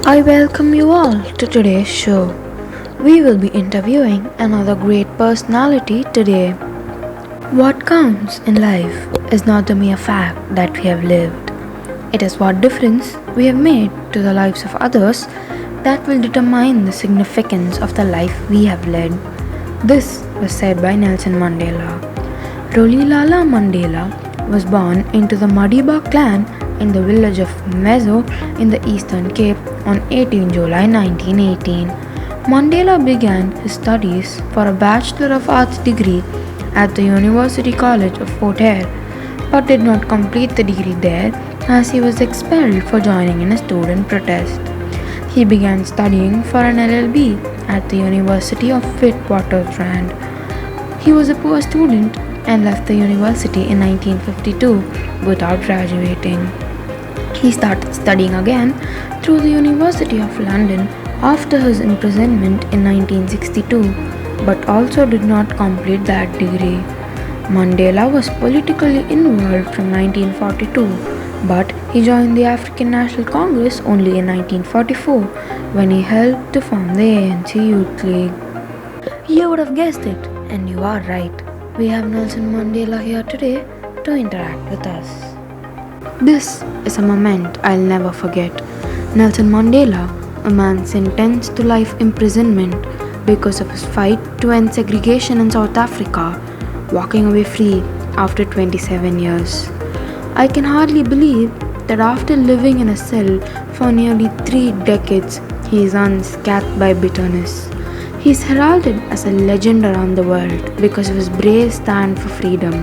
I welcome you all to today's show. We will be interviewing another great personality today. What counts in life is not the mere fact that we have lived, it is what difference we have made to the lives of others that will determine the significance of the life we have led. This was said by Nelson Mandela. Rolilala Mandela was born into the Madiba clan in the village of Mezo in the Eastern Cape on 18 July 1918. Mandela began his studies for a Bachelor of Arts degree at the University College of Fort Hare, but did not complete the degree there as he was expelled for joining in a student protest. He began studying for an LLB at the University of Witwatersrand. He was a poor student and left the university in 1952 without graduating. He started studying again through the University of London after his imprisonment in 1962, but also did not complete that degree. Mandela was politically involved from 1942, but he joined the African National Congress only in 1944 when he helped to form the ANC Youth League. You would have guessed it, and you are right. We have Nelson Mandela here today to interact with us. This is a moment I'll never forget. Nelson Mandela, a man sentenced to life imprisonment because of his fight to end segregation in South Africa, walking away free after 27 years. I can hardly believe that after living in a cell for nearly 3 decades, he is unscathed by bitterness. He is heralded as a legend around the world because of his brave stand for freedom.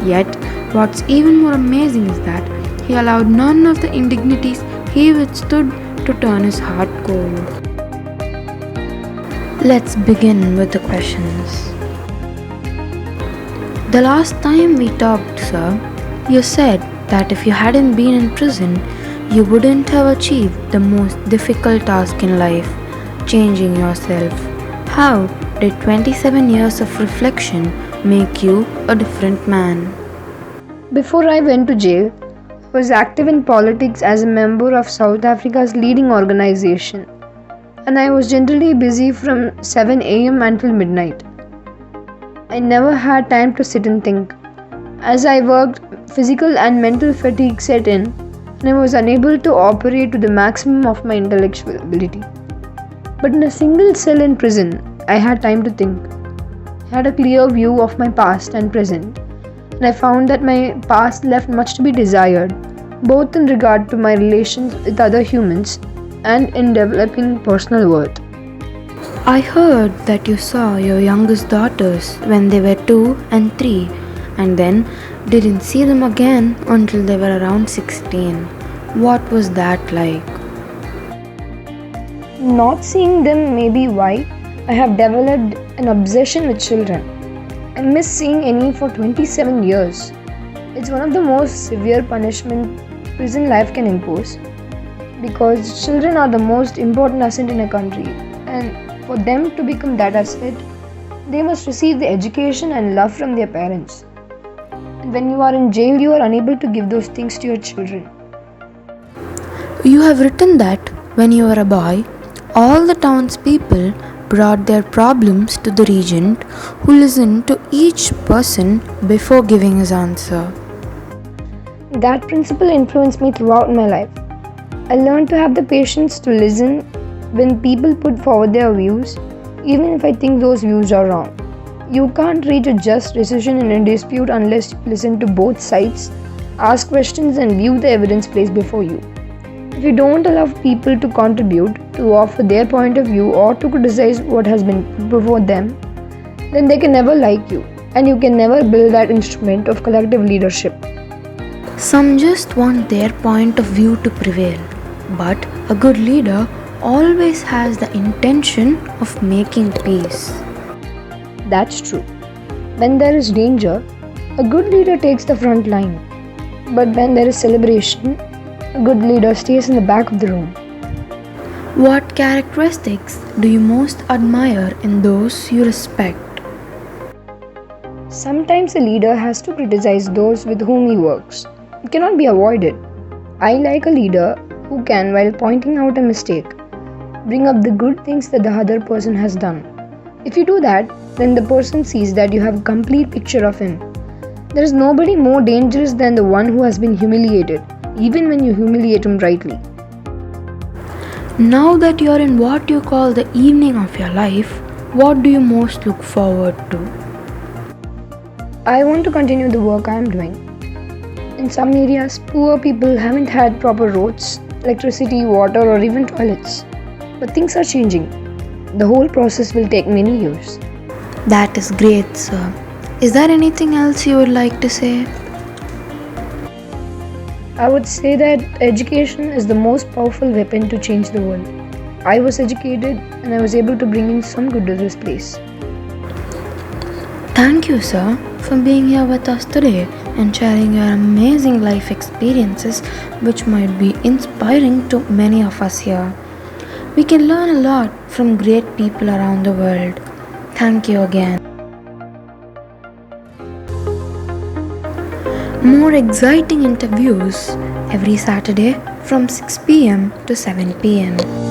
Yet, what's even more amazing is that he allowed none of the indignities he withstood to turn his heart cold. Let's begin with the questions. The last time we talked, sir, you said that if you hadn't been in prison, you wouldn't have achieved the most difficult task in life, changing yourself. How did 27 years of reflection make you a different man? Before I went to jail, I was active in politics as a member of South Africa's leading organization, and I was generally busy from 7 am until midnight. I never had time to sit and think. As I worked, physical and mental fatigue set in, and I was unable to operate to the maximum of my intellectual ability. But in a single cell in prison, I had time to think. I had a clear view of my past and present, and I found that my past left much to be desired, both in regard to my relations with other humans and in developing personal worth. I heard that you saw your youngest daughters when they were 2 and 3 and then didn't see them again until they were around 16. What was that like? Not seeing them may be why I have developed an obsession with children. I miss seeing any for 27 years. It's one of the most severe punishment prison life can impose because children are the most important asset in a country, and for them to become that asset, they must receive the education and love from their parents. And when you are in jail, you are unable to give those things to your children. You have written that when you were a boy, all the townspeople brought their problems to the regent who listened to each person before giving his answer. That principle influenced me throughout my life. I learned to have the patience to listen when people put forward their views, even if I think those views are wrong. You can't reach a just decision in a dispute unless you listen to both sides, ask questions, and view the evidence placed before you. If you don't allow people to contribute, to offer their point of view, or to criticize what has been put before them, then they can never like you, and you can never build that instrument of collective leadership. Some just want their point of view to prevail, but a good leader always has the intention of making peace. That's true. When there is danger, a good leader takes the front line. But when there is celebration, a good leader stays in the back of the room. What characteristics do you most admire in those you respect? Sometimes a leader has to criticize those with whom he works. It cannot be avoided. I like a leader who can, while pointing out a mistake, bring up the good things that the other person has done. If you do that, then the person sees that you have a complete picture of him. There is nobody more dangerous than the one who has been humiliated, even when you humiliate him rightly. Now that you're in what you call the evening of your life, what do you most look forward to? I want to continue the work I am doing. In some areas, poor people haven't had proper roads, electricity, water, or even toilets. But things are changing. The whole process will take many years. That is great, sir. Is there anything else you would like to say? I would say that education is the most powerful weapon to change the world. I was educated and I was able to bring in some good to this place. Thank you, sir, for being here with us today and sharing your amazing life experiences, which might be inspiring to many of us here. We can learn a lot from great people around the world. Thank you again. More exciting interviews every Saturday from 6 pm to 7 pm.